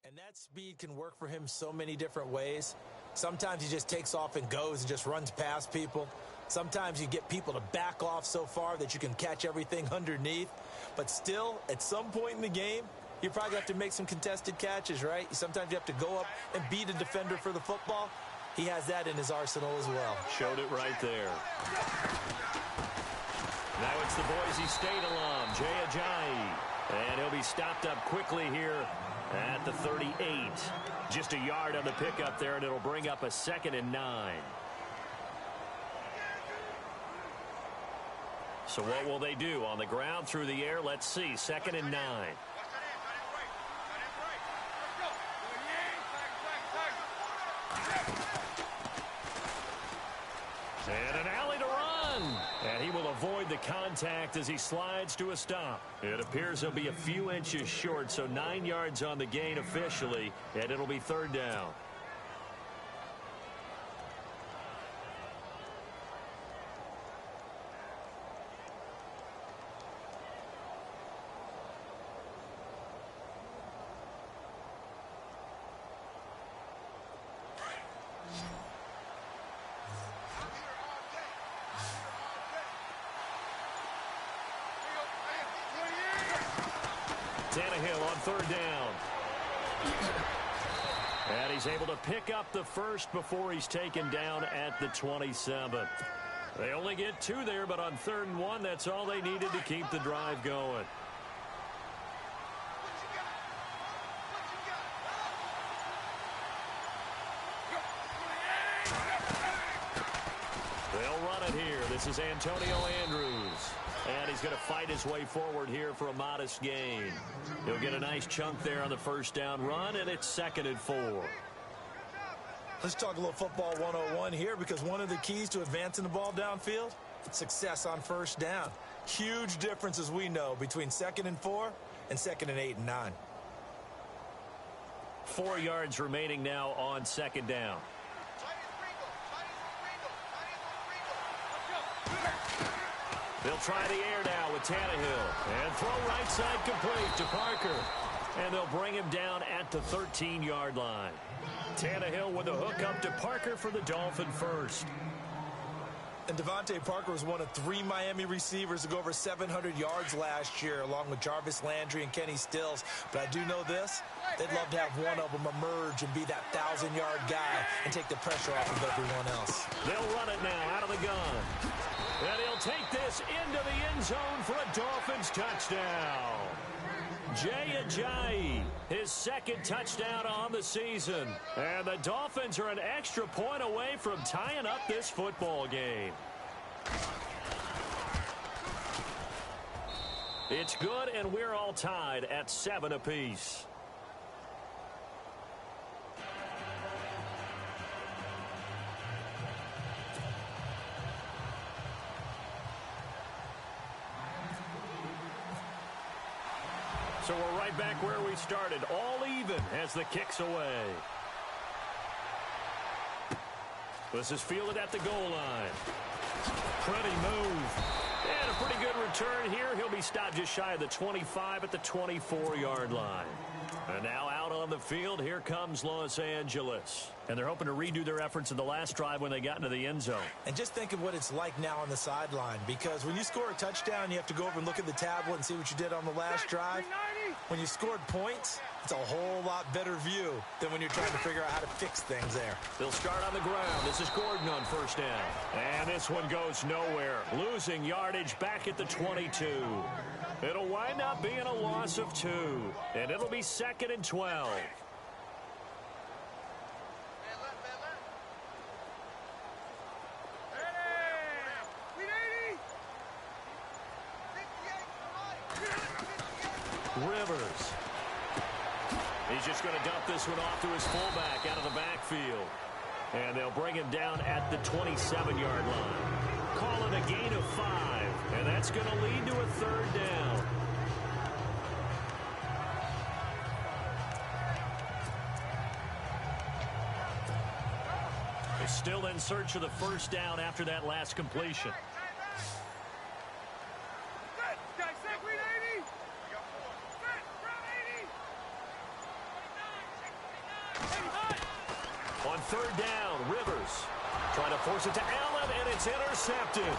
And that speed can work for him so many different ways. Sometimes he just takes off and goes and just runs past people. Sometimes you get people to back off so far that you can catch everything underneath. But still, at some point in the game, you probably have to make some contested catches, right? Sometimes you have to go up and beat a defender for the football. He has that in his arsenal as well. Showed it right there. Now it's the Boise State alum, Jay Ajayi. And he'll be stopped up quickly here at the 38. Just a yard on the pickup there, and it'll bring up a 2nd and 9. So what will they do? On the ground, through the air, let's see. 2nd and 9. And an alley to run. And he will avoid the contact as he slides to a stop. It appears he'll be a few inches short, so 9 yards on the gain officially, and it'll be 3rd down. Tannehill on 3rd down. And he's able to pick up the first before he's taken down at the 27. They only get 2 there, but on 3rd and 1, that's all they needed to keep the drive going. They'll run it here. This is Antonio Andrews. And he's going to fight his way forward here for a modest gain. He'll get a nice chunk there on the 1st down run, and it's 2nd and 4. Let's talk a little football 101 here, because one of the keys to advancing the ball downfield, success on 1st down. Huge difference, as we know, between 2nd and 4 and 2nd and 8 and 9. 4 yards remaining now on 2nd down. They'll try the air now with Tannehill. And throw right side complete to Parker. And they'll bring him down at the 13-yard line. Tannehill with a hook up to Parker for the Dolphin first. And Devontae Parker was one of 3 Miami receivers to go over 700 yards last year, along with Jarvis Landry and Kenny Stills. But I do know this. They'd love to have one of them emerge and be that 1,000-yard guy and take the pressure off of everyone else. They'll run it now out of the gun. And he'll take this into the end zone for a Dolphins touchdown. Jay Ajayi, his 2nd touchdown on the season. And the Dolphins are an extra point away from tying up this football game. It's good, and we're all tied at 7 apiece. So we're right back where we started, all even as the kick's away. This is fielded at the goal line. Pretty move. And a pretty good return here. He'll be stopped just shy of the 25 at the 24-yard line. And now out on the field, here comes Los Angeles. And they're hoping to redo their efforts in the last drive when they got into the end zone. And just think of what it's like now on the sideline, because when you score a touchdown, you have to go over and look at the tablet and see what you did on the last drive. When you scored points, it's a whole lot better view than when you're trying to figure out how to fix things there. They'll start on the ground. This is Gordon on 1st down. And this one goes nowhere. Losing yardage back at the 22. It'll wind up being a loss of 2. And it'll be 2nd and 12. Rivers. He's just going to dump this one off to his fullback out of the backfield. And they'll bring him down at the 27-yard line. Call it a gain of 5. And that's going to lead to a 3rd down. They're still in search of the 1st down after that last completion. On third down, Rivers trying to force it to Allen, and it's intercepted.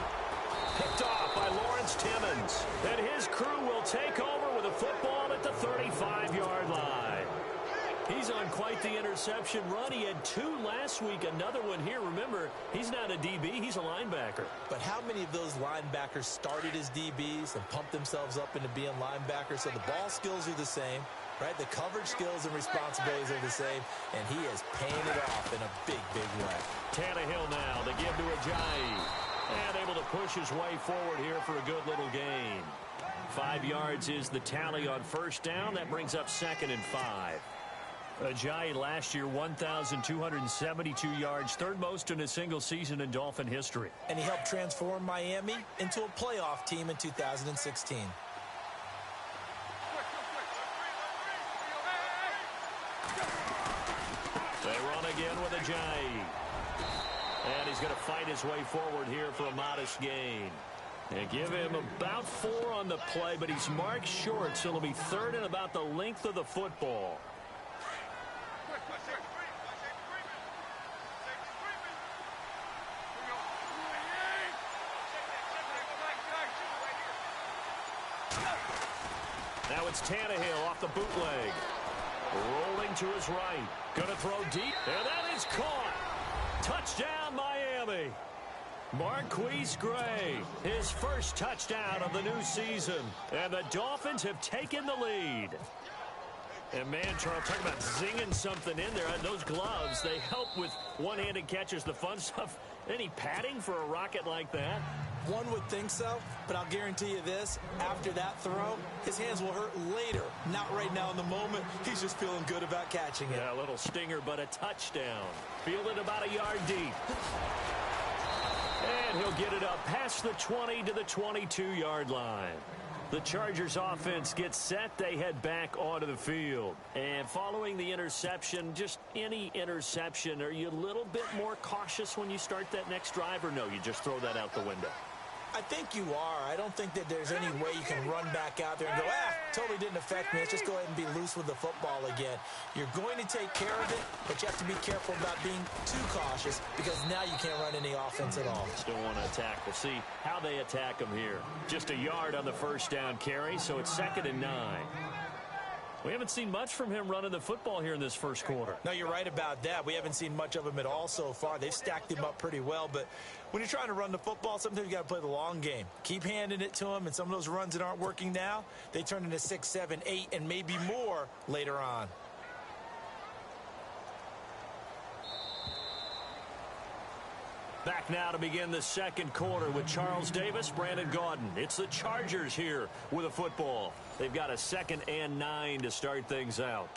Picked off by Lawrence Timmons. And his crew will take over with a football at the 35-yard line. He's on quite the interception run. He had 2 last week, another one here. Remember, he's not a DB, he's a linebacker. But how many of those linebackers started as DBs and pumped themselves up into being linebackers? So the ball skills are the same, right? The coverage skills and responsibilities are the same, and he is paying it off in a big, big way. Tannehill now, they give to Ajayi. And able to push his way forward here for a good little gain. 5 yards is the tally on first down. That brings up 2nd and 5. Ajayi last year, 1,272 yards, 3rd most in a single season in Dolphin history. And he helped transform Miami into a playoff team in 2016. They run again with Ajayi. And he's going to fight his way forward here for a modest gain. They give him about 4 on the play, but he's marked short, so it'll be 3rd and about the length of the football. Now it's Tannehill off the bootleg. Rolling to his right. Going to throw deep, and that is caught. Touchdown, Miami. Marquise Gray, his first touchdown of the new season. And the Dolphins have taken the lead. And man, Charles, talk about zinging something in there. Those gloves, they help with one-handed catches, the fun stuff. Any padding for a rocket like that? One would think so, but I'll guarantee you this. After that throw, his hands will hurt later. Not right now in the moment. He's just feeling good about catching it. Yeah, a little stinger, but a touchdown. Fielded about a yard deep. And he'll get it up past the 20 to the 22-yard line. The Chargers offense gets set. They head back onto the field. And following the interception, just any interception, are you a little bit more cautious when you start that next drive, or no, you just throw that out the window? I think you are. I don't think that there's any way you can run back out there and go, totally didn't affect me. Let's just go ahead and be loose with the football again. You're going to take care of it, but you have to be careful about being too cautious because now you can't run any offense at all. Still want to attack. We'll see how they attack him here. Just a yard on the first down carry, so it's 2nd and 9. We haven't seen much from him running the football here in this first quarter. No, you're right about that. We haven't seen much of him at all so far. They've stacked him up pretty well, but when you're trying to run the football, sometimes you got to play the long game. Keep handing it to him, and some of those runs that aren't working now, they turn into 6, 7, 8, and maybe more later on. Back now to begin the second quarter with Charles Davis, Brandon Gaudin. It's the Chargers here with a football. They've got a 2nd and 9 to start things out.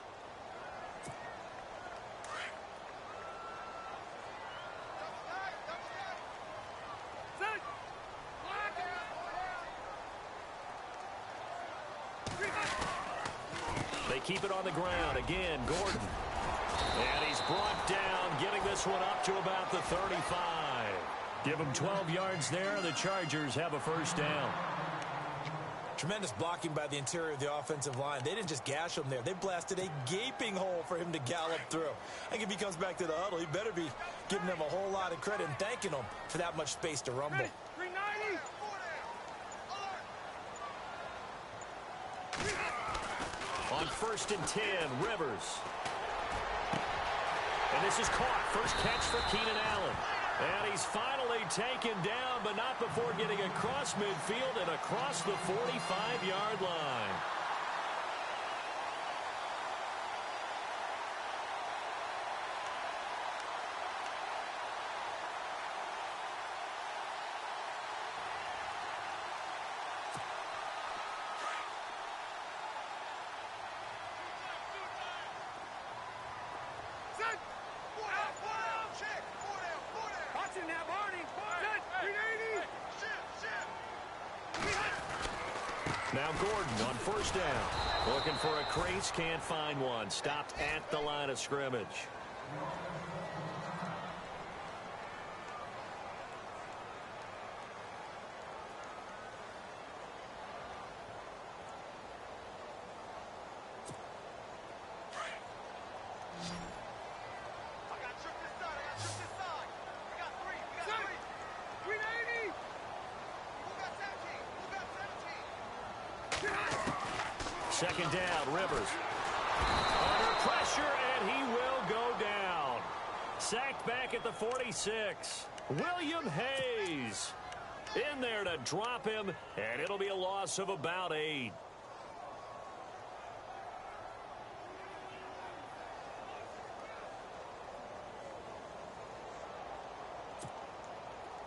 They keep it on the ground. Again, Gordon. And he's brought down, getting this one up to about the 35. Give him 12 yards there. The Chargers have a first down. Tremendous blocking by the interior of the offensive line. They didn't just gash him there. They blasted a gaping hole for him to gallop through. I think if he comes back to the huddle, he better be giving them a whole lot of credit and thanking them for that much space to rumble. 390. On 1st and 10, Rivers. And this is caught. First catch for Keenan Allen. And he's finally taken down, but not before getting across midfield and across the 45-yard line. Now Gordon on first down. Looking for a crease, can't find one. Stopped at the line of scrimmage. Second down, Rivers. Under pressure, and he will go down. Sacked back at the 46. William Hayes in there to drop him, and it'll be a loss of about 8.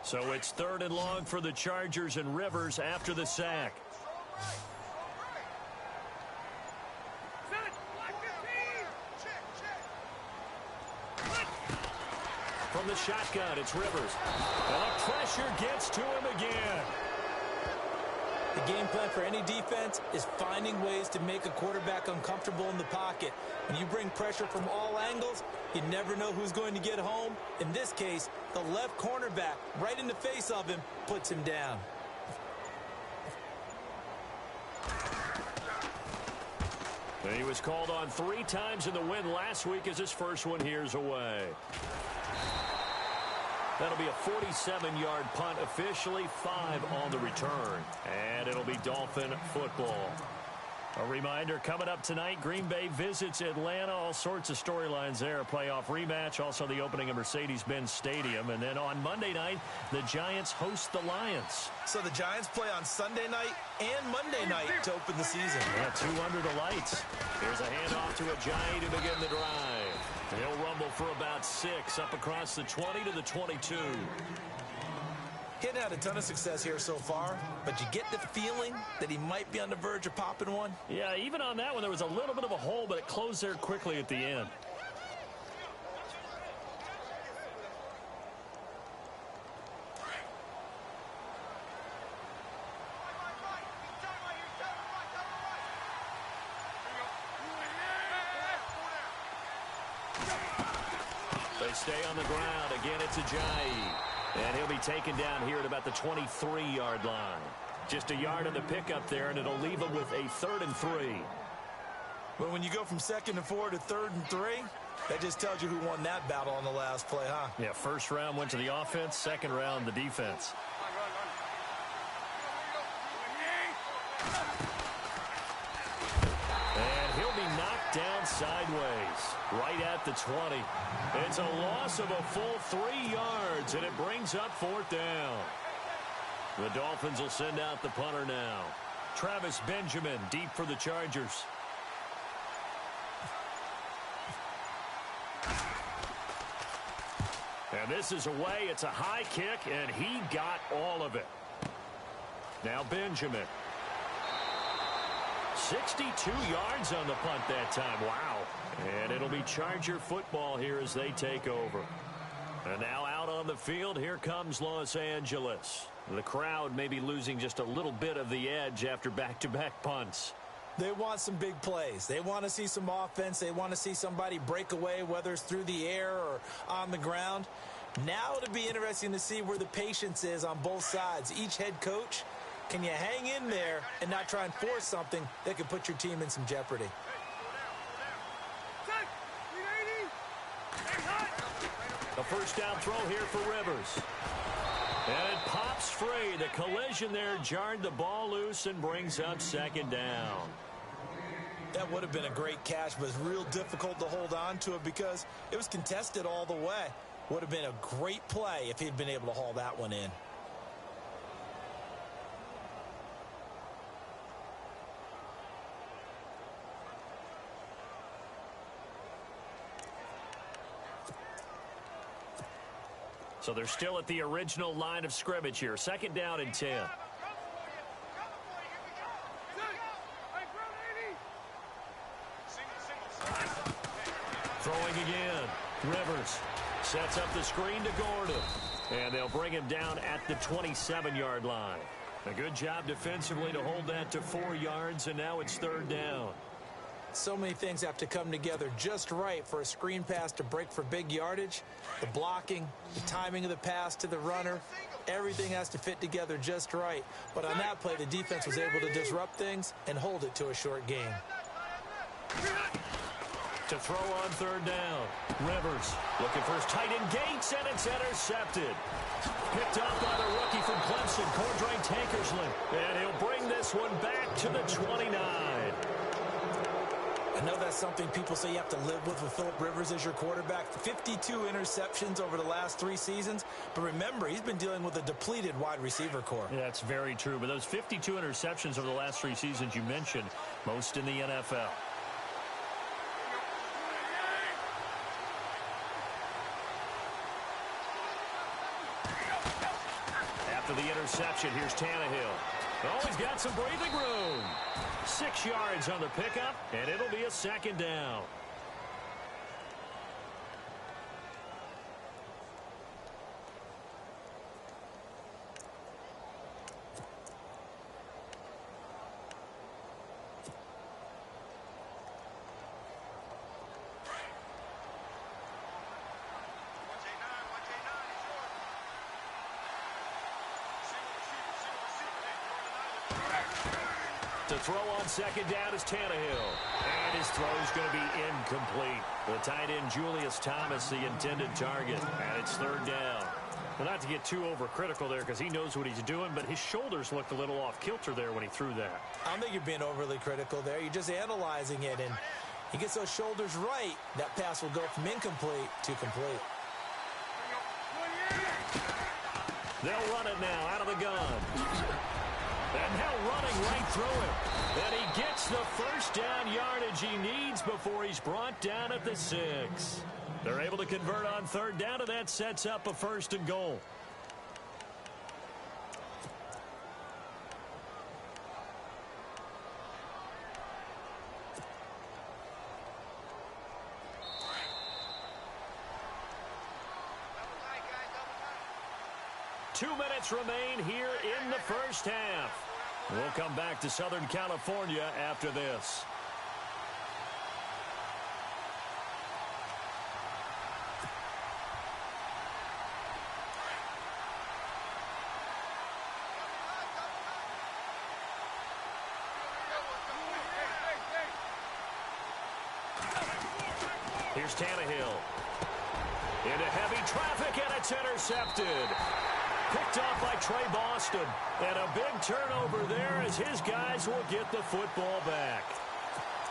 So it's 3rd and long for the Chargers, and Rivers after the sack. From the shotgun, it's Rivers. And the pressure gets to him again. The game plan for any defense is finding ways to make a quarterback uncomfortable in the pocket. When you bring pressure from all angles, you never know who's going to get home. In this case, the left cornerback, right in the face of him, puts him down. He was called on 3 times in the win last week as his first one here's away. That'll be a 47-yard punt, officially 5 on the return. And it'll be Dolphin football. A reminder, coming up tonight, Green Bay visits Atlanta. All sorts of storylines there. A playoff rematch, also the opening of Mercedes-Benz Stadium. And then on Monday night, the Giants host the Lions. So the Giants play on Sunday night and Monday night to open the season. Yeah, 2 under the lights. Here's a handoff to Ajayi to begin the drive. He'll rumble for about 6, up across the 20 to the 22. He hadn't had a ton of success here so far, but you get the feeling that he might be on the verge of popping one. Yeah, even on that one, there was a little bit of a hole, but it closed there quickly at the end. They stay on the ground. Again, it's Ajayi. And he'll be taken down here at about the 23-yard line. Just a yard on the pickup there, and it'll leave him with a 3rd and 3. But when you go from 2nd and 4 to 3rd and 3, that just tells you who won that battle on the last play, huh? Yeah, first round went to the offense, second round the defense. And he'll be knocked down sideways, right at the 20. It's a loss of a full 3 yards, and it brings up 4th down. The Dolphins will send out the punter now. Travis Benjamin deep for the Chargers. And this is away. It's a high kick, and he got all of it. Now Benjamin. 62 yards on the punt that time. Wow. And it'll be Charger football here as they take over. And now out on the field, here comes Los Angeles. The crowd may be losing just a little bit of the edge after back-to-back punts. They want some big plays. They want to see some offense. They want to see somebody break away, whether it's through the air or on the ground. Now it'll be interesting to see where the patience is on both sides. Each head coach, can you hang in there and not try and force something that could put your team in some jeopardy? A first down throw here for Rivers. And it pops free. The collision there jarred the ball loose and brings up 2nd down. That would have been a great catch, but it's real difficult to hold on to it because it was contested all the way. Would have been a great play if he'd been able to haul that one in. So they're still at the original line of scrimmage here. 2nd down and 10. Throwing again. Rivers sets up the screen to Gordon. And they'll bring him down at the 27-yard line. A good job defensively to hold that to 4 yards, and now it's 3rd down. So many things have to come together just right for a screen pass to break for big yardage. The blocking, the timing of the pass to the runner, everything has to fit together just right. But on that play, the defense was able to disrupt things and hold it to a short game. To throw on 3rd down. Rivers looking for his tight end Gates, and it's intercepted. Picked off by the rookie from Clemson, Cordray Tankersley. And he'll bring this one back to the 29. I know that's something people say you have to live with Phillip Rivers as your quarterback. 52 interceptions over the last 3 seasons. But remember, he's been dealing with a depleted wide receiver core. Yeah, that's very true. But those 52 interceptions over the last 3 seasons you mentioned, most in the NFL. After the interception, here's Tannehill. Oh, he's got some breathing room. 6 yards on the pickup, and it'll be a second down. To throw on second down is Tannehill. And his throw is going to be incomplete. The tight end, Julius Thomas, the intended target. And it's third down. Well, not to get too overcritical there because he knows what he's doing, but his shoulders looked a little off kilter there when he threw that. I don't think you're being overly critical there. You're just analyzing it, and he gets those shoulders right. That pass will go from incomplete to complete. They'll run it now out of the gun. And now running right through it. And he gets the first down yardage he needs before he's brought down at the 6. They're able to convert on third down, and that sets up a 1st and goal. Two minutes remain here in the first half. We'll come back to Southern California after this. Here's Tannehill. Into heavy traffic, and it's intercepted. Picked off by Trey Boston. And a big turnover there as his guys will get the football back.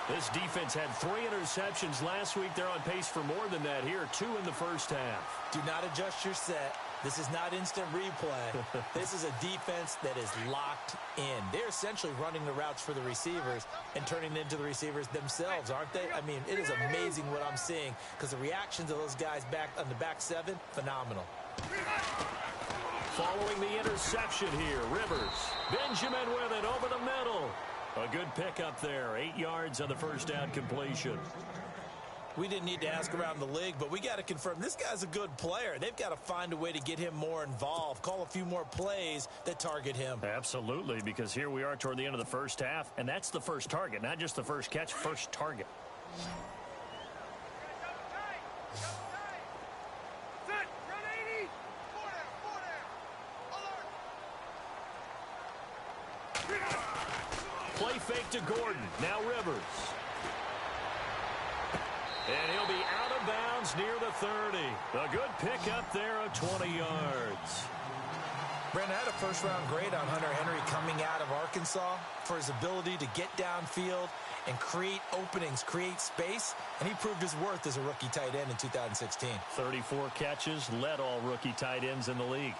This defense had 3 interceptions last week. They're on pace for more than that here. 2 in the first half. Do not adjust your set. This is not instant replay. This is a defense that is locked in. They're essentially running the routes for the receivers and turning it into the receivers themselves, aren't they? I mean, it is amazing what I'm seeing because the reactions of those guys back on the back 7, phenomenal. Following the interception here, Rivers. Benjamin with it over the middle. A good pickup there. 8 yards on the first down completion. We didn't need to ask around the league, but we got to confirm this guy's a good player. They've got to find a way to get him more involved, call a few more plays that target him. Absolutely, because here we are toward the end of the first half, and that's the first target, not just the first catch, first target. Play fake to Gordon. Now Rivers. And he'll be out of bounds near the 30. A good pickup there of 20 yards. Brent, I had a first-round grade on Hunter Henry coming out of Arkansas for his ability to get downfield and create openings, create space, and he proved his worth as a rookie tight end in 2016. 34 catches, led all rookie tight ends in the league.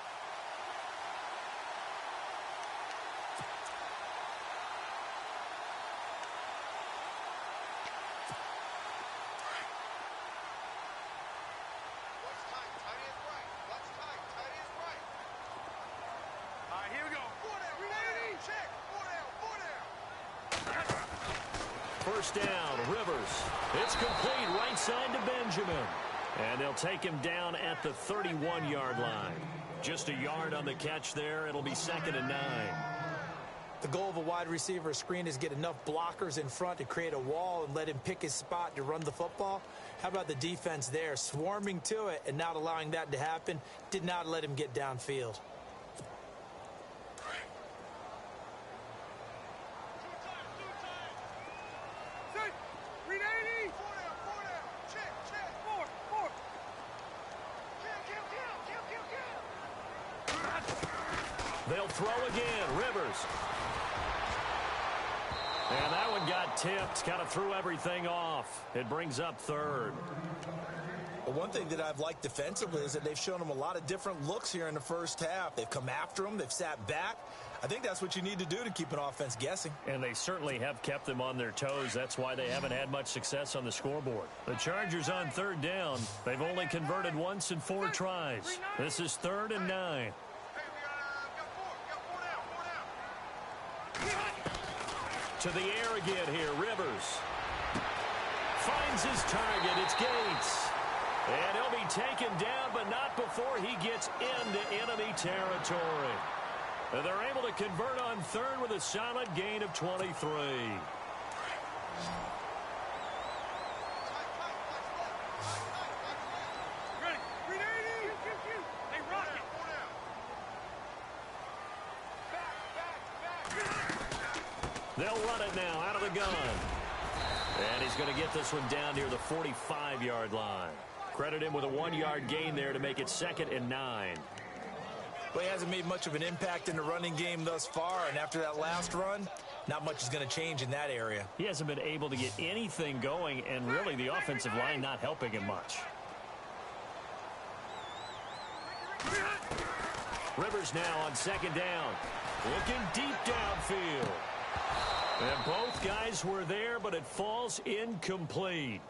First down, Rivers. It's complete right side to Benjamin. And they'll take him down at the 31-yard line. Just a yard on the catch there. It'll be 2nd and 9. The goal of a wide receiver screen is get enough blockers in front to create a wall and let him pick his spot to run the football. How about the defense there? Swarming to it and not allowing that to happen. Did not let him get downfield. They'll throw again. Rivers. And that one got tipped, kind of threw everything off. It brings up third. Well, one thing that I've liked defensively is that they've shown them a lot of different looks here in the first half. They've come after them. They've sat back. I think that's what you need to do to keep an offense guessing. And they certainly have kept them on their toes. That's why they haven't had much success on the scoreboard. The Chargers on third down. They've only converted once in 4 tries. This is 3rd and 9. To the air again here, Rivers. Finds his target, it's Gates. And he'll be taken down, but not before he gets into enemy territory. And they're able to convert on third with a solid gain of 23. They'll run it now out of the gun. And he's going to get this one down near the 45-yard line. Credit him with a 1-yard gain there to make it 2nd and 9. Well, he hasn't made much of an impact in the running game thus far, and after that last run, not much is going to change in that area. He hasn't been able to get anything going, and really the offensive line not helping him much. Rivers now on 2nd down. Looking deep downfield. And both guys were there, but it falls incomplete.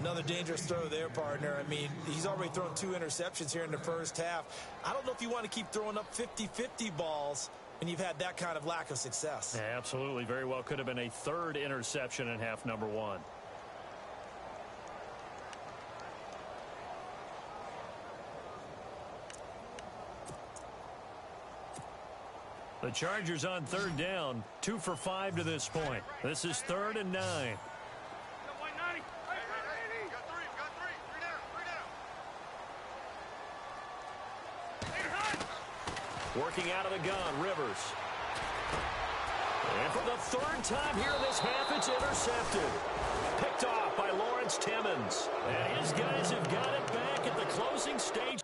Another dangerous throw there, partner. I mean, he's already thrown 2 interceptions here in the first half. I don't know if you want to keep throwing up 50-50 balls when you've had that kind of lack of success. Yeah, absolutely. Very well could have been a 3rd interception in half number 1. The Chargers on 3rd down, 2 for 5 to this point. This is 3rd and 9. Working out of the gun, Rivers. And for the 3rd time here in this half, it's intercepted. Picked off by Lawrence Timmons. And his guys have got it back at the closing stage.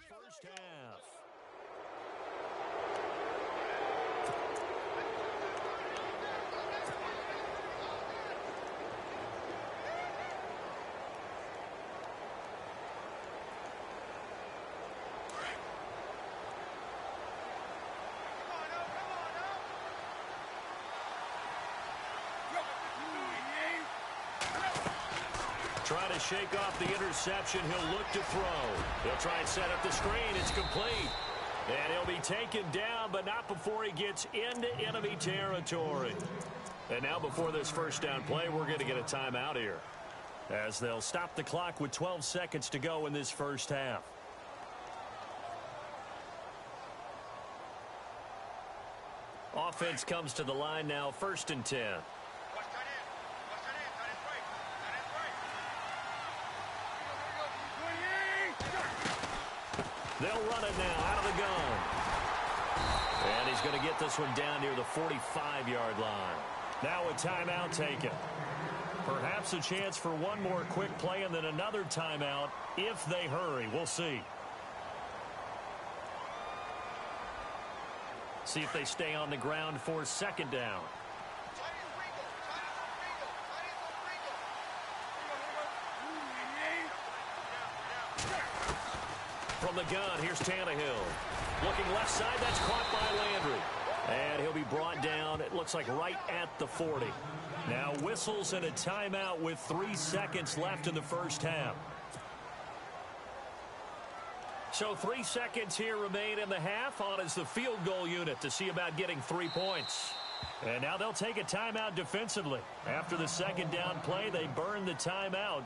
First half. Trying to shake off the interception. He'll look to throw. He'll try and set up the screen. It's complete. And he'll be taken down, but not before he gets into enemy territory. And now before this first down play, we're going to get a timeout here, as they'll stop the clock with 12 seconds to go in this first half. Offense comes to the line now, 1st and 10. They'll run it now out of the gun. And he's going to get this one down near the 45-yard line. Now a timeout taken. Perhaps a chance for one more quick play and then another timeout if they hurry. We'll see. See if they stay on the ground for 2nd down. From the gun, here's Tannehill. Looking left side, that's caught by Landry. And he'll be brought down, it looks like right at the 40. Now whistles and a timeout with 3 seconds left in the first half. So 3 seconds here remain in the half. On is the field goal unit to see about getting 3 points. And now they'll take a timeout defensively. After the 2nd down play, they burn the timeout,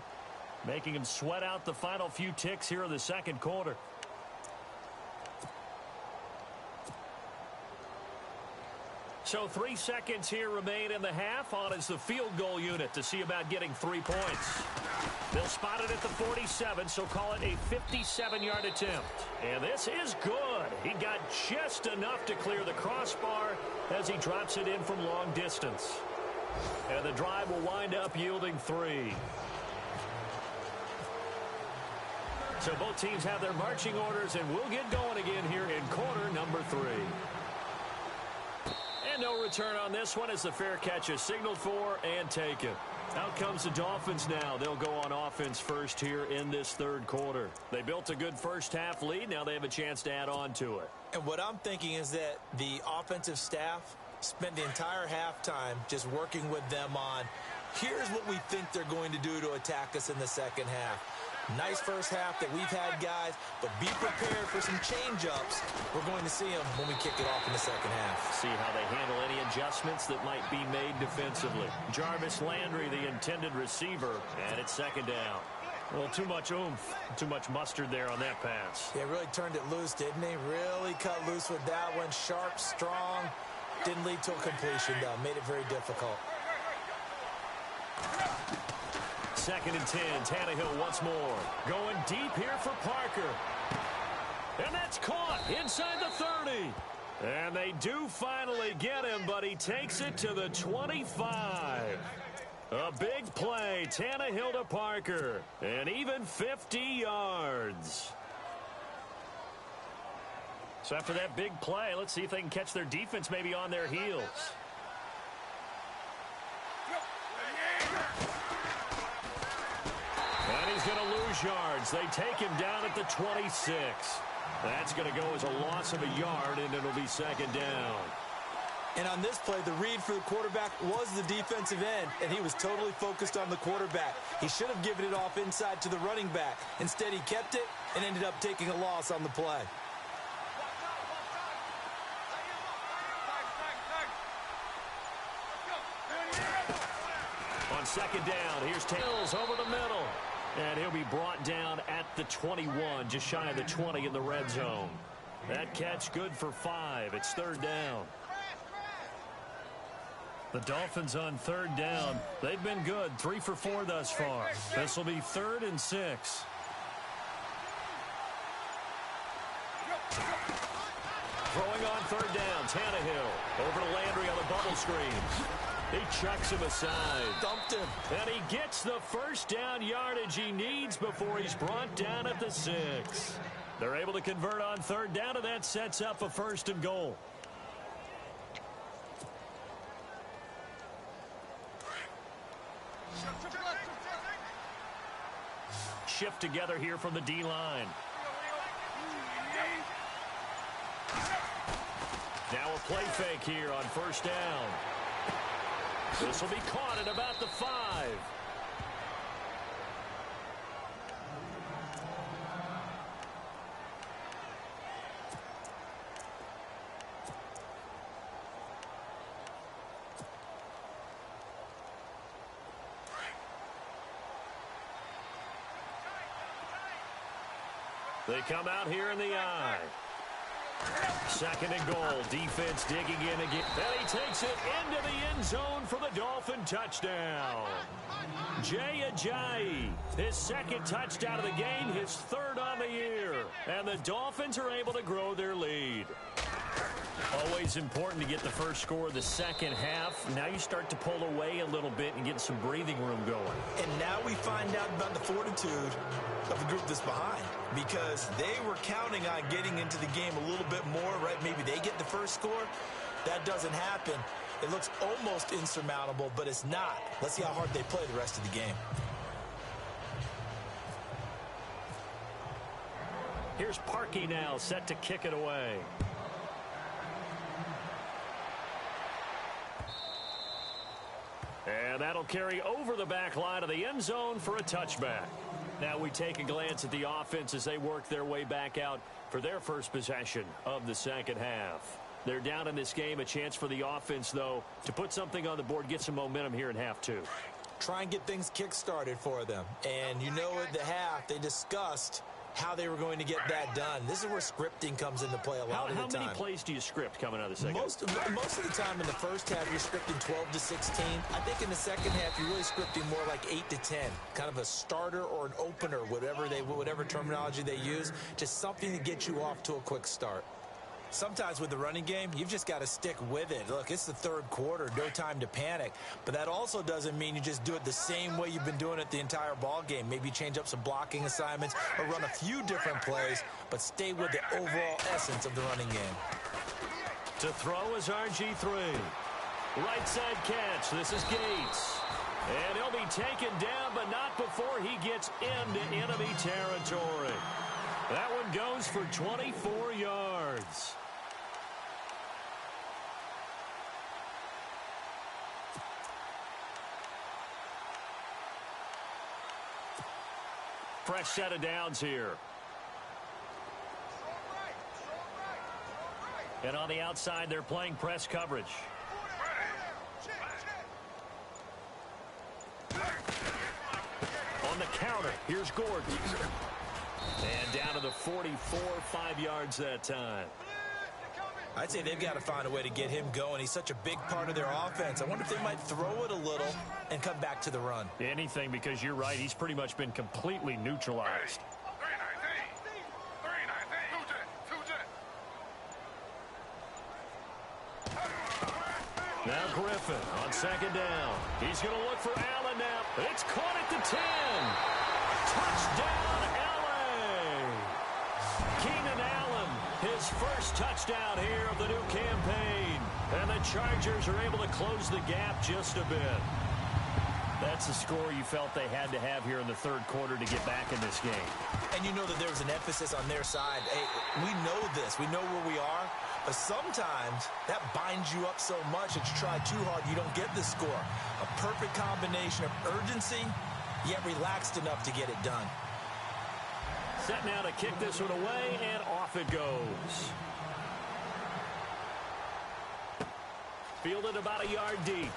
making them sweat out the final few ticks here in the 2nd quarter. So 3 seconds here remain in the half. On is the field goal unit to see about getting 3 points. They'll spot it at the 47, so call it a 57-yard attempt. And this is good. He got just enough to clear the crossbar as he drops it in from long distance. And the drive will wind up yielding 3. So both teams have their marching orders, and we'll get going again here in quarter number 3. And no return on this one as the fair catch is signaled for and taken. Out comes the Dolphins now. They'll go on offense first here in this third quarter. They built a good first-half lead. Now they have a chance to add on to it. And what I'm thinking is that the offensive staff spent the entire halftime just working with them on, here's what we think they're going to do to attack us in the second half. Nice first half that we've had, guys, but be prepared for some change-ups. We're going to see them when we kick it off in the second half. See how they handle any adjustments that might be made defensively. Jarvis Landry, the intended receiver, and it's second down. Well, too much oomph, too much mustard there on that pass. Yeah, really turned it loose, didn't he? Really cut loose with that one. Sharp, strong. Didn't lead to a completion, though. Made it very difficult. Second and 10. Tannehill once more. Going deep here for Parker. And that's caught inside the 30. And they do finally get him, but he takes it to the 25. A big play. Tannehill to Parker. And even 50 yards. So after that big play, let's see if they can catch their defense maybe on their heels. And he's going to lose yards. They take him down at the 26. That's going to go as a loss of a yard, and it'll be second down. And on this play, the read for the quarterback was the defensive end, and he was totally focused on the quarterback. He should have given it off inside to the running back. Instead, he kept it and ended up taking a loss on the play. On second down, here's Tails over the middle. And he'll be brought down at the 21, just shy of the 20 in the red zone. That catch good for 5. It's third down. The Dolphins on third down. They've been good, 3 for 4 thus far. This will be 3rd and 6. Throwing on third down, Tannehill over to Landry on the bubble screen. He chucks him aside. Dumped him. And he gets the first down yardage he needs before he's brought down at the 6. They're able to convert on third down, and that sets up a 1st and goal. Shift together here from the D-line. Now a play fake here on first down. This will be caught at about the 5. They come out here in the I. Second and goal. Defense digging in again. And he takes it into the end zone for the Dolphin touchdown. Jay Ajayi, his 2nd touchdown of the game, his 3rd on the year. And the Dolphins are able to grow their lead. Always important to get the first score of the second half. Now you start to pull away a little bit and get some breathing room going. And now we find out about the fortitude of the group that's behind, because they were counting on getting into the game a little bit more, right? Maybe they get the first score. That doesn't happen. It looks almost insurmountable, but it's not. Let's see how hard they play the rest of the game. Here's Parkey now, set to kick it away. And that'll carry over the back line of the end zone for a touchback. Now we take a glance at the offense as they work their way back out for their first possession of the second half. They're down in this game. A chance for the offense, though, to put something on the board, get some momentum here in half 2. Try and get things kick-started for them. And you know at the half they discussed how they were going to get that done. This is where scripting comes into play a lot of the time. How many plays do you script coming out of the second? Most of the time in the first half, you're scripting 12 to 16. I think in the second half, you're really scripting more like 8 to 10, kind of a starter or an opener, whatever terminology they use, just something to get you off to a quick start. Sometimes with the running game, you've just got to stick with it. Look, it's the third quarter, no time to panic. But that also doesn't mean you just do it the same way you've been doing it the entire ball game. Maybe change up some blocking assignments or run a few different plays, but stay with the overall essence of the running game. To throw is RG3. Right side catch. This is Gates. And he'll be taken down, but not before he gets into enemy territory. That one goes for 24 yards. Fresh set of downs here. And on the outside, they're playing press coverage. On the counter, here's Gordon. And down to the 44, 5 yards that time. I'd say they've got to find a way to get him going. He's such a big part of their offense. I wonder if they might throw it a little and come back to the run. Anything, because you're right. He's pretty much been completely neutralized. Now Griffin on second down. He's going to look for Allen now. It's caught at the 10. Touchdown, LA. Keenan Allen, his first touchdown here of the new campaign. And the Chargers are able to close the gap just a bit. That's the score you felt they had to have here in the third quarter to get back in this game. And you know that there's an emphasis on their side. Hey, we know this. We know where we are. But sometimes that binds you up so much that you try too hard, you don't get the score. A perfect combination of urgency, yet relaxed enough to get it done. Set now to kick this one away, and off it goes. Fielded about a yard deep.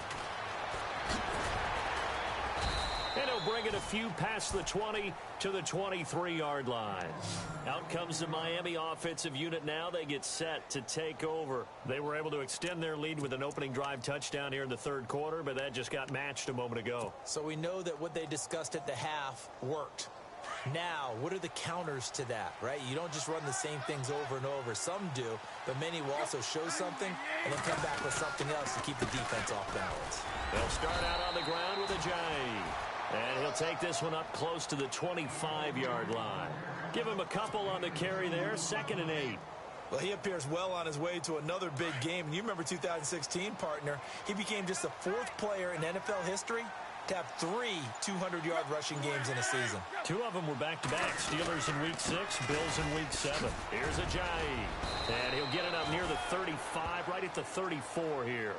And he'll bring it a few past the 20 to the 23-yard line. Out comes the Miami offensive unit now. They get set to take over. They were able to extend their lead with an opening drive touchdown here in the third quarter, but that just got matched a moment ago. So we know that what they discussed at the half worked. Now, what are the counters to that, right? You don't just run the same things over and over. Some do, but many will also show something and then come back with something else to keep the defense off balance. They'll start out on the ground with a J. And he'll take this one up close to the 25-yard line. Give him a couple on the carry there, 2nd and 8. Well, he appears well on his way to another big game. And you remember 2016, partner. He became just the 4th player in NFL history to have 3 200-yard rushing games in a season. 2 of them were back-to-back. Steelers in Week 6, Bills in Week 7. Here's a J. And he'll get it up near the 35, right at the 34 here.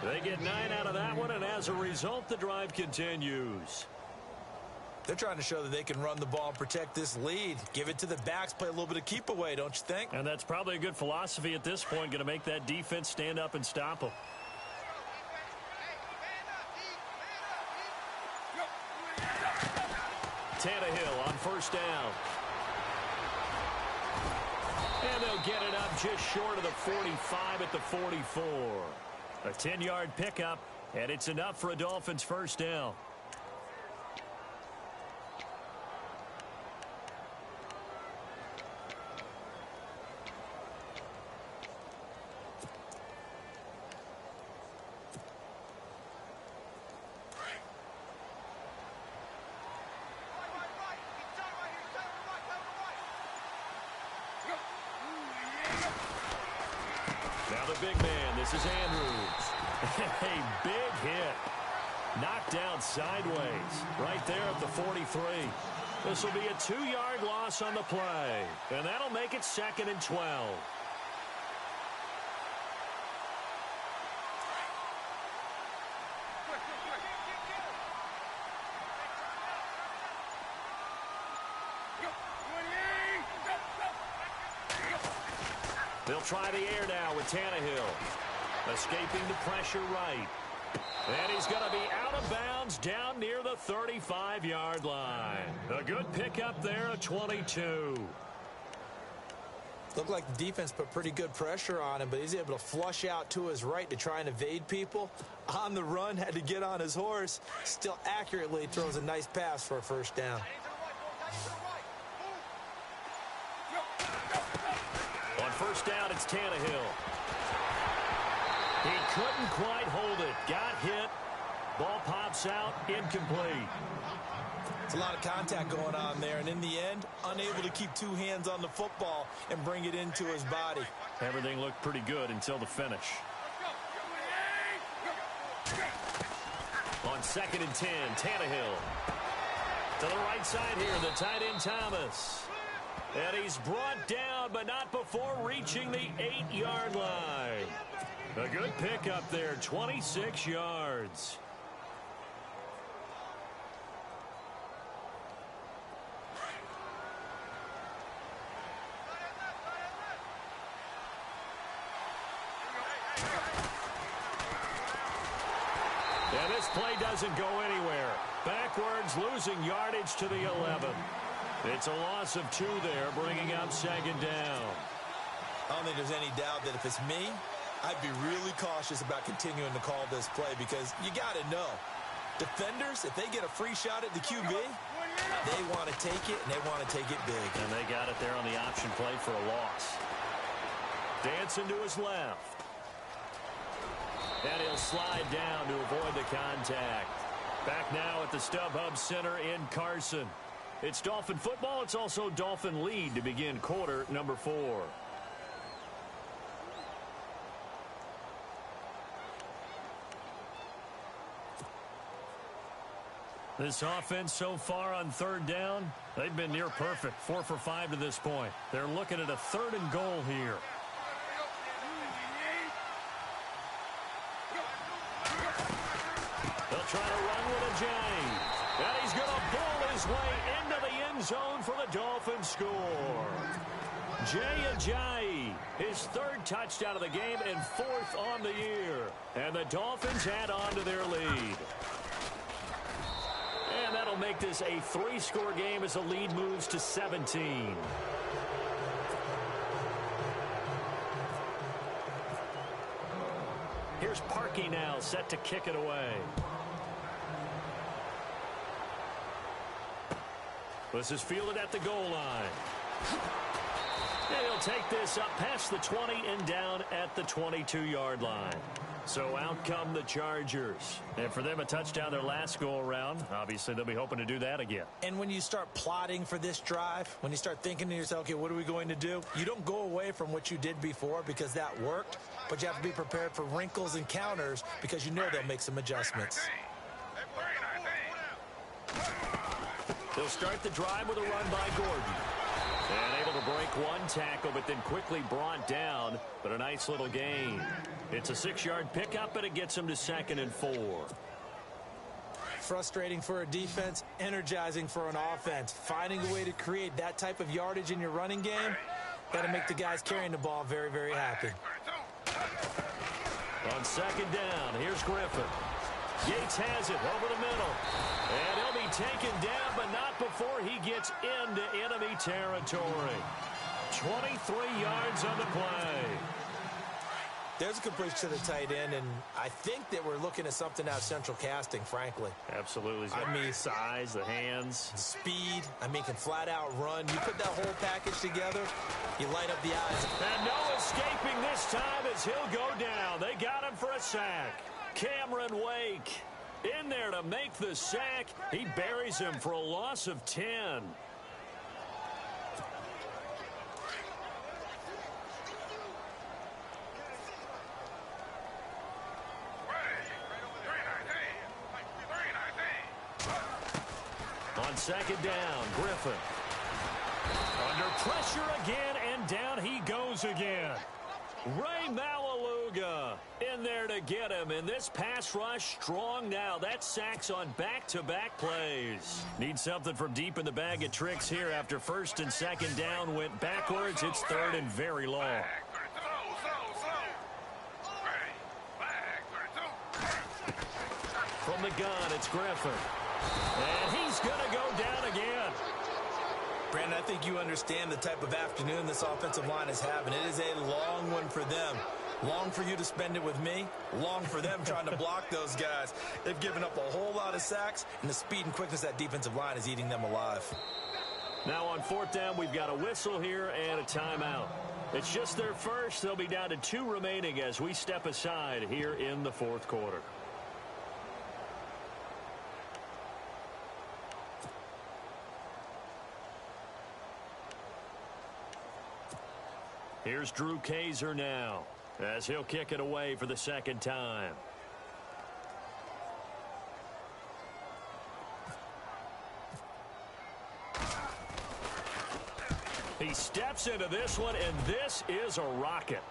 They get 9 out of that one, and as a result, the drive continues. They're trying to show that they can run the ball and protect this lead. Give it to the backs, play a little bit of keep away, don't you think? And that's probably a good philosophy at this point, going to make that defense stand up and stop them. Tannehill on first down. And they'll get it up just short of the 45 at the 44. A 10-yard pickup, and it's enough for a Dolphins first down. Now the big man, this is Andrews. A big hit. Knocked down sideways. Right there at the 43. This will be a 2-yard loss on the play. And that'll make it 2nd and 12. They'll try the air now with Tannehill. Escaping the pressure right. And he's going to be out of bounds down near the 35-yard line. A good pickup there, a 22. Looked like the defense put pretty good pressure on him, but he's able to flush out to his right to try and evade people. On the run, had to get on his horse. Still accurately throws a nice pass for a first down. On first down, it's Tannehill. He couldn't quite hold it. Got hit. Ball pops out. Incomplete. It's a lot of contact going on there, and in the end, unable to keep two hands on the football and bring it into his body. Everything looked pretty good until the finish. On 2nd and 10, Tannehill. To the right side here, the tight end Thomas. And he's brought down, but not before reaching the 8-yard line. A good pickup there, 26 yards. And this play doesn't go anywhere. Backwards, losing yardage to the 11. It's a loss of 2 there, bringing up 2nd down. I don't think there's any doubt that if it's me, I'd be really cautious about continuing to call this play because you got to know, defenders, if they get a free shot at the QB, they want to take it, and they want to take it big. And they got it there on the option play for a loss. Dancing to his left. And he'll slide down to avoid the contact. Back now at the StubHub Center in Carson. It's Dolphin football. It's also Dolphin lead to begin quarter number 4. This offense so far on 3rd down, they've been near perfect. 4 for 5 to this point. They're looking at a 3rd and goal here. They'll try to run with Ajayi. And he's going to bull his way into the end zone for the Dolphins score. Jay Ajayi, his 3rd touchdown of the game and 4th on the year. And the Dolphins add on to their lead. And that'll make this a 3-score game as the lead moves to 17. Here's Parkey now, set to kick it away. This is fielded at the goal line. And he'll take this up past the 20 and down at the 22-yard line. So out come the Chargers. And for them, a touchdown their last go-around. Obviously, they'll be hoping to do that again. And when you start plotting for this drive, when you start thinking to yourself, okay, what are we going to do? You don't go away from what you did before because that worked, but you have to be prepared for wrinkles and counters because you know they'll make some adjustments. They'll start the drive with a run by Gordon. And able to break one tackle, but then quickly brought down. But a nice little gain. It's a 6-yard pickup, and it gets him to 2nd and 4. Frustrating for a defense, energizing for an offense. Finding a way to create that type of yardage in your running game, that'll make the guys carrying the ball very, very happy. On 2nd down, here's Griffin. Yates has it over the middle. And he'll be taken down, but not before he gets into enemy territory. 23 yards on the play. There's a completion to the tight end, and I think that we're looking at something out of central casting, frankly. Absolutely. I mean, size, the hands. Speed, can flat out run. You put that whole package together, you light up the eyes. And no escaping this time as he'll go down. They got him for a sack. Cameron Wake in there to make the sack. He buries him for a loss of 10. On 2nd down, Griffin. Under pressure again, and down he goes again. Ray Malaluga in there to get him. And this pass rush strong now. That sacks on back-to-back plays. Need something from deep in the bag of tricks here after 1st and 2nd down went backwards. It's 3rd and very long. the gun, it's Griffin. And he's going to go down again. Brandon, I think you understand the type of afternoon this offensive line is having. It is a long one for them. Long for you to spend it with me. Long for them trying to block those guys. They've given up a whole lot of sacks, and the speed and quickness of that defensive line is eating them alive. Now on fourth down, we've got a whistle here and a timeout. It's just their first. They'll be down to 2 remaining as we step aside here in the fourth quarter. Here's Drew Kaiser now as he'll kick it away for the second time. He steps into this one, and this is a rocket.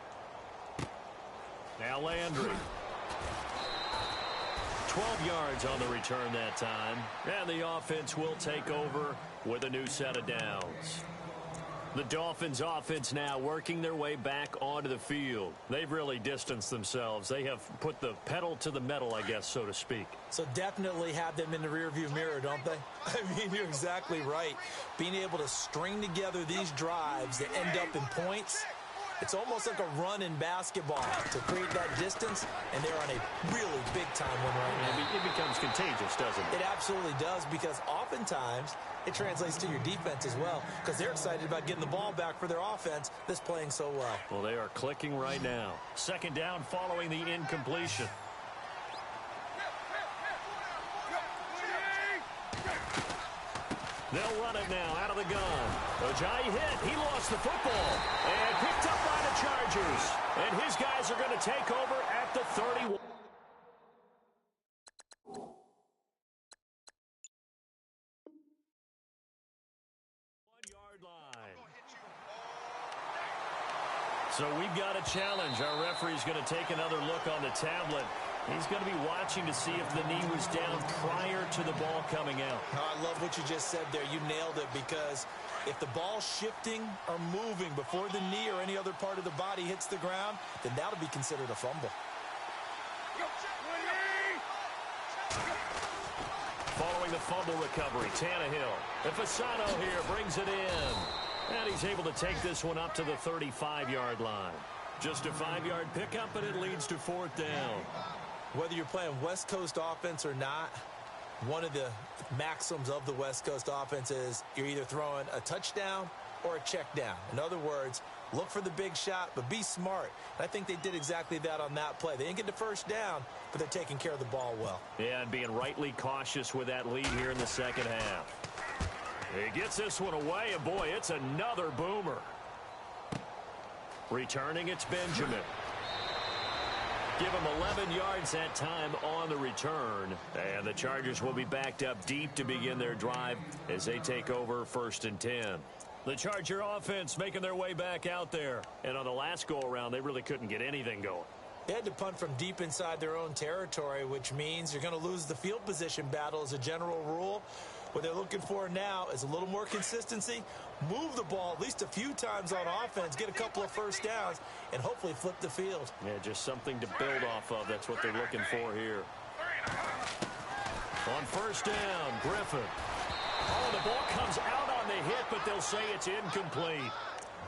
Now Landry. 12 yards on the return that time. And the offense will take over with a new set of downs. The Dolphins offense now working their way back onto the field. They've really distanced themselves. They have put the pedal to the metal, I guess, so to speak. So definitely have them in the rearview mirror, don't they? I mean, you're exactly right. Being able to string together these drives that end up in points, it's almost like a run in basketball to create that distance, and they're on a really big-time one right now. It becomes contagious, doesn't it? It absolutely does, because oftentimes it translates to your defense as well, because they're excited about getting the ball back for their offense that's playing so well. Well, they are clicking right now. Second down following the incompletion. They'll run it now out of the gun. Ojai hit. He lost the football. And picked up by the Chargers. And his guys are going to take over at the 31. So we've got a challenge. Our referee's going to take another look on the tablet. He's going to be watching to see if the knee was down prior to the ball coming out. Oh, I love what you just said there. You nailed it, because if the ball's shifting or moving before the knee or any other part of the body hits the ground, then that'll be considered a fumble. Following the fumble recovery, Tannehill. And Fasano here brings it in. And he's able to take this one up to the 35-yard line. Just a 5-yard pickup, and it leads to fourth down. Whether you're playing West Coast offense or not, one of the maxims of the West Coast offense is you're either throwing a touchdown or a check down. In other words, look for the big shot, but be smart. And I think they did exactly that on that play. They didn't get the first down, but they're taking care of the ball well. Yeah, and being rightly cautious with that lead here in the second half. He gets this one away, and boy, it's another boomer. Returning, it's Benjamin. Give him 11 yards that time on the return. And the Chargers will be backed up deep to begin their drive as they take over 1st and 10. The Charger offense making their way back out there. And on the last go-around, they really couldn't get anything going. They had to punt from deep inside their own territory, which means you're going to lose the field position battle as a general rule. What they're looking for now is a little more consistency, move the ball at least a few times on offense, get a couple of first downs, and hopefully flip the field. Yeah, just something to build off of. That's what they're looking for here. On first down, Griffin. Oh, the ball comes out on the hit, but they'll say it's incomplete.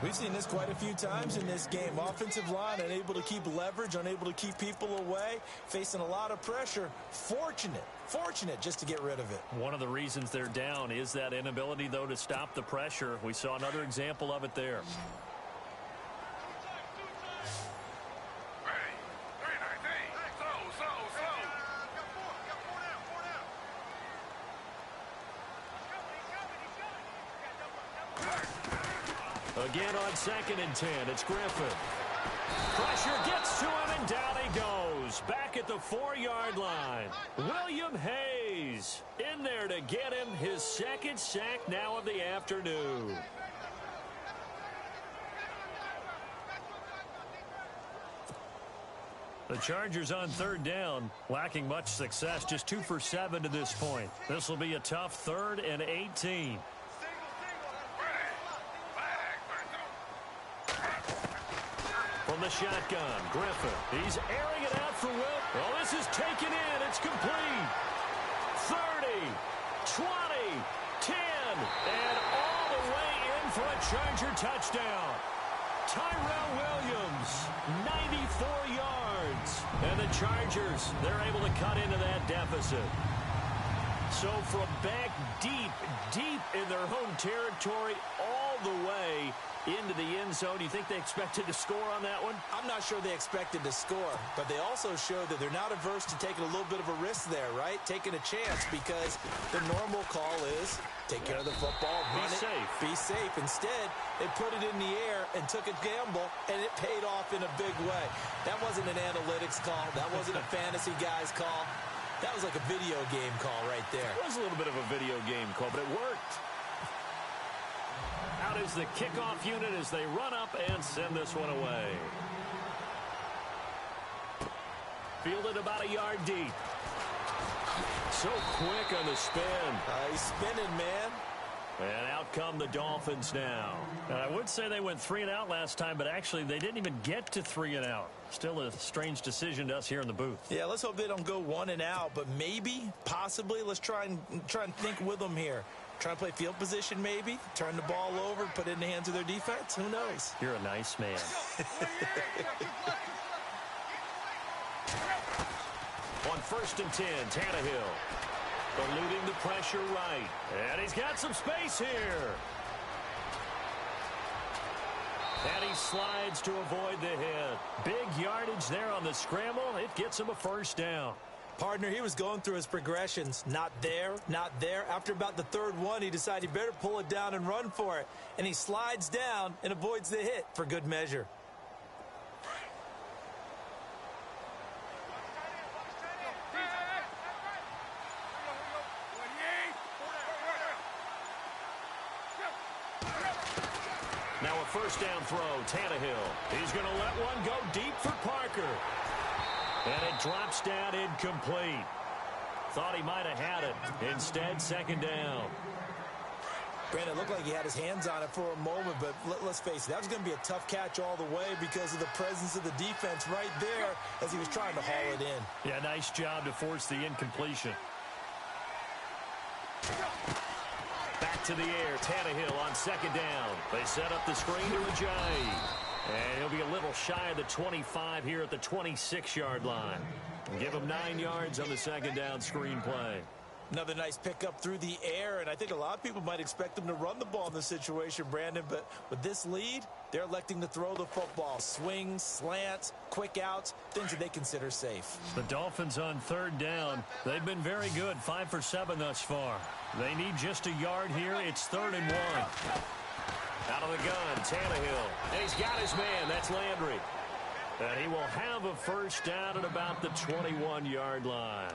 We've seen this quite a few times in this game. Offensive line unable to keep leverage, unable to keep people away, facing a lot of pressure. Fortunate just to get rid of it. One of the reasons they're down is that inability, though, to stop the pressure. We saw another example of it there. Again on 2nd and 10, it's Griffin. Pressure gets to him, and down he goes. Back at the 4-yard line. William Hayes in there to get him his 2nd sack now of the afternoon. The Chargers on 3rd down, lacking much success, just 2 for 7 to this point. This will be a tough 3rd and 18. From the shotgun, Griffin. He's airing it out for Will. Well, this is taken in. It's complete. 30, 20, 10, and all the way in for a Charger touchdown. Tyrell Williams, 94 yards. And the Chargers, they're able to cut into that deficit. So from back deep, deep in their home territory, all the way into the end zone. You think they expected to score on that one? I'm not sure they expected to score, but they also showed that they're not averse to taking a little bit of a risk there, right? Taking a chance, because the normal call is take care of the football, run it, be safe. Instead, they put it in the air and took a gamble, and it paid off in a big way. That wasn't an analytics call. That wasn't a fantasy guy's call. That was like a video game call right there. It was a little bit of a video game call, but it worked. Out is the kickoff unit as they run up and send this one away. Fielded about a yard deep. So quick on the spin. He's spinning, man. And out come the Dolphins now. And I would say they went 3 and out last time, but actually they didn't even get to 3 and out. Still a strange decision to us here in the booth. Yeah, let's hope they don't go 1 and out, but maybe, possibly, let's try and think with them here. Try and play field position maybe, turn the ball over, put it in the hands of their defense. Who knows? You're a nice man. On 1st and 10, Tannehill. Eluding the pressure right. And he's got some space here. And he slides to avoid the hit. Big yardage there on the scramble. It gets him a first down. Partner, he was going through his progressions. Not there, not there. After about the 3rd one, he decided he better pull it down and run for it. And he slides down and avoids the hit for good measure. Now a first down throw, Tannehill. He's going to let one go deep for Parker. And it drops down incomplete. Thought he might have had it. Instead, 2nd down. Brandon, it looked like he had his hands on it for a moment, but let's face it, that was going to be a tough catch all the way because of the presence of the defense right there as he was trying to haul it in. Yeah, nice job to force the incompletion. Back to the air, Tannehill on 2nd down. They set up the screen to Ajayi. And he'll be a little shy of the 25 here at the 26-yard line. Give him 9 yards on the 2nd down screen play. Another nice pickup through the air, and I think a lot of people might expect them to run the ball in this situation, Brandon, but with this lead, they're electing to throw the football. Swings, slants, quick outs, things that they consider safe. The Dolphins on 3rd down. They've been very good, 5 for 7 thus far. They need just a yard here. It's 3rd and 1. Out of the gun, Tannehill. And he's got his man. That's Landry. And he will have a first down at about the 21-yard line.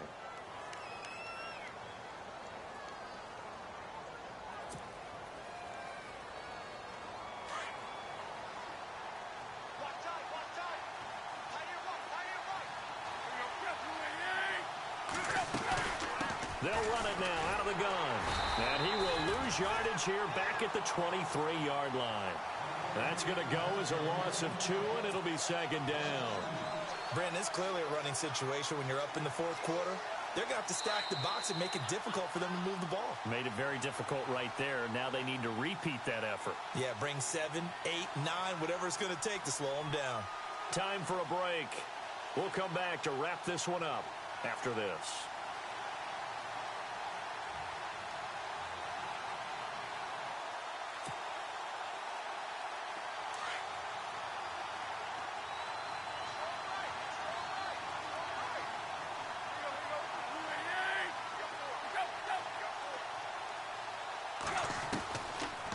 They'll run it now out of the gun. And he will lose yardage here back at the 23-yard line. That's going to go as a loss of 2, and it'll be 2nd down. Brandon, it's clearly a running situation when you're up in the 4th quarter. They're going to have to stack the box and make it difficult for them to move the ball. Made it very difficult right there. Now they need to repeat that effort. Yeah, bring 7, 8, 9, whatever it's going to take to slow them down. Time for a break. We'll come back to wrap this one up after this.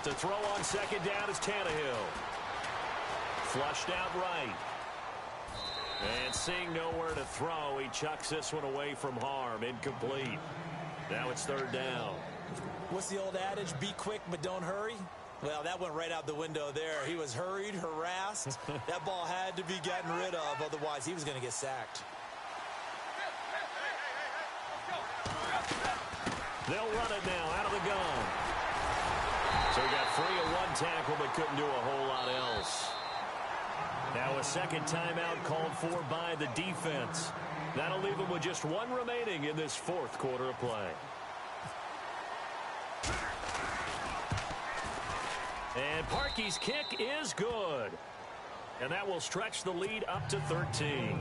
To throw on 2nd down is Tannehill. Flushed out right. And seeing nowhere to throw, he chucks this one away from harm. Incomplete. Now it's 3rd down. What's the old adage? Be quick, but don't hurry. Well, that went right out the window there. He was hurried, harassed. That ball had to be gotten rid of. Otherwise, he was going to get sacked. They'll run it now out of the gun. So he got free of 1 tackle, but couldn't do a whole lot else. Now a 2nd timeout called for by the defense. That'll leave them with just one remaining in this fourth quarter of play. And Parkey's kick is good. And that will stretch the lead up to 13.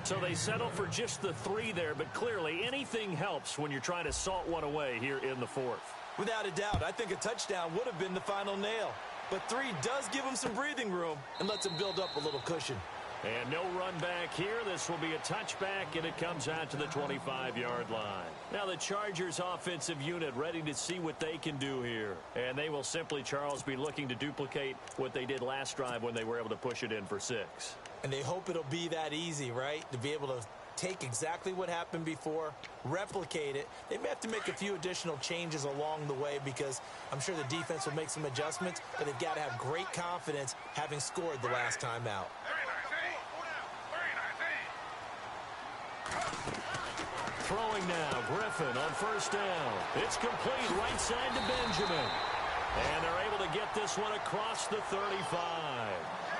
So they settle for just the 3 there, but clearly anything helps when you're trying to salt one away here in the fourth. Without a doubt, I think a touchdown would have been the final nail. But 3 does give them some breathing room and lets them build up a little cushion. And no run back here. This will be a touchback, and it comes out to the 25-yard line. Now the Chargers offensive unit ready to see what they can do here. And they will simply, Charles, be looking to duplicate what they did last drive when they were able to push it in for 6. And they hope it'll be that easy, right? To be able to take exactly what happened before, replicate it. They may have to make a few additional changes along the way because I'm sure the defense will make some adjustments, but they've got to have great confidence having scored the last time out. Throwing now, Griffin on first down. It's complete right side to Benjamin. And they're able to get this one across the 35.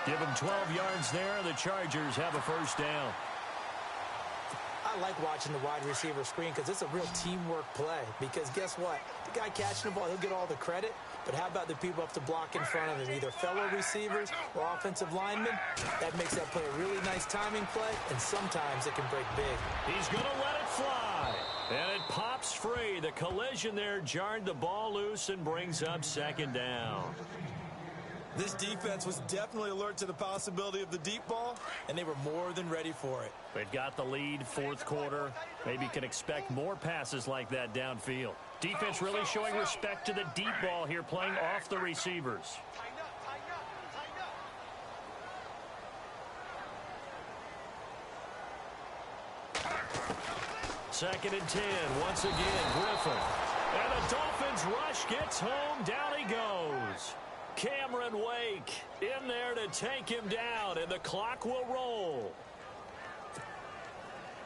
Give them 12 yards there. The Chargers have a first down. I like watching the wide receiver screen because it's a real teamwork play. Because guess what? The guy catching the ball, he'll get all the credit. But how about the people up to block in front of him, either fellow receivers or offensive linemen? That makes that play a really nice timing play, and sometimes it can break big. He's going to let it fly. And it pops free. The collision there jarred the ball loose and brings up second down. This defense was definitely alert to the possibility of the deep ball, and they were more than ready for it. They've got the lead, fourth quarter. Maybe can expect more passes like that downfield. Defense really showing respect to the deep ball here, playing off the receivers. Second and 10, once again, Griffin. And the Dolphins rush gets home, down he goes. Cameron Wake in there to take him down, and the clock will roll.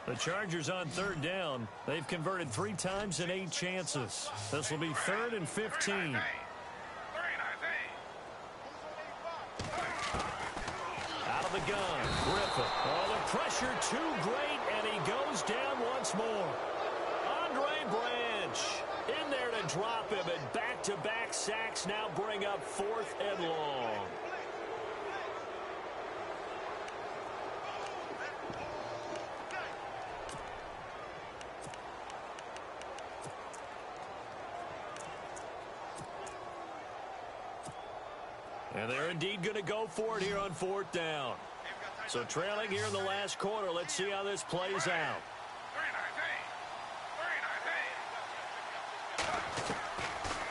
The Chargers on third down. They've converted 3 times in 8 chances. This will be 3rd and 15. Out of the gun, Griffin. Oh, the pressure too great, and he goes down once more. Andre Branch in there to drop him, and back-to-back sacks now bring up 4th and long. And they're indeed going to go for it here on 4th down. So trailing here in the last quarter, let's see how this plays out.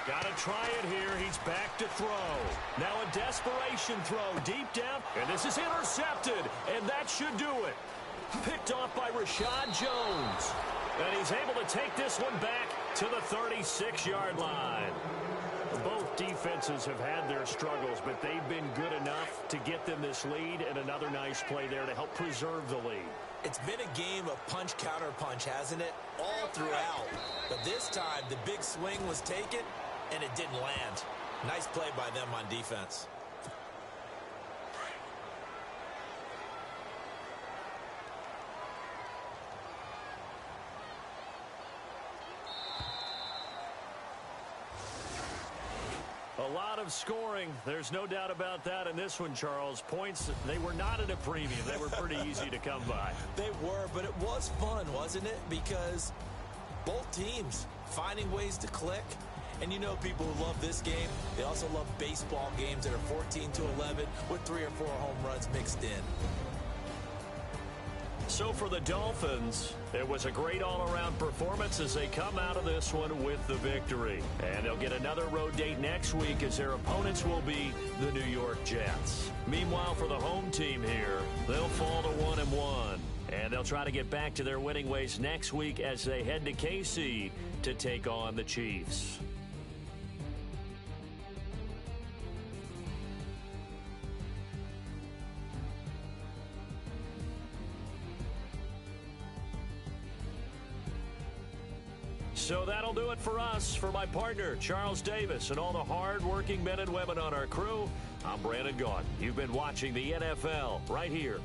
Got to try it here. He's back to throw. Now a desperation throw deep down. And this is intercepted. And that should do it. Picked off by Rashad Jones. And he's able to take this one back to the 36-yard line. Both defenses have had their struggles, but they've been good enough to get them this lead, and another nice play there to help preserve the lead. It's been a game of punch-counter-punch, hasn't it? All throughout. But this time, the big swing was taken, and it didn't land. Nice play by them on defense. A lot of scoring. There's no doubt about that in this one, Charles. Points, they were not at a premium. They were pretty easy to come by. They were, but it was fun, wasn't it? Because both teams finding ways to click. And you know people who love this game, they also love baseball games that are 14-11 with 3 or 4 home runs mixed in. So for the Dolphins, it was a great all-around performance as they come out of this one with the victory. And they'll get another road date next week as their opponents will be the New York Jets. Meanwhile, for the home team here, they'll fall to 1-1. And they'll try to get back to their winning ways next week as they head to KC to take on the Chiefs. So that'll do it for us. For my partner, Charles Davis, and all the hard-working men and women on our crew, I'm Brandon Gaudin. You've been watching the NFL right here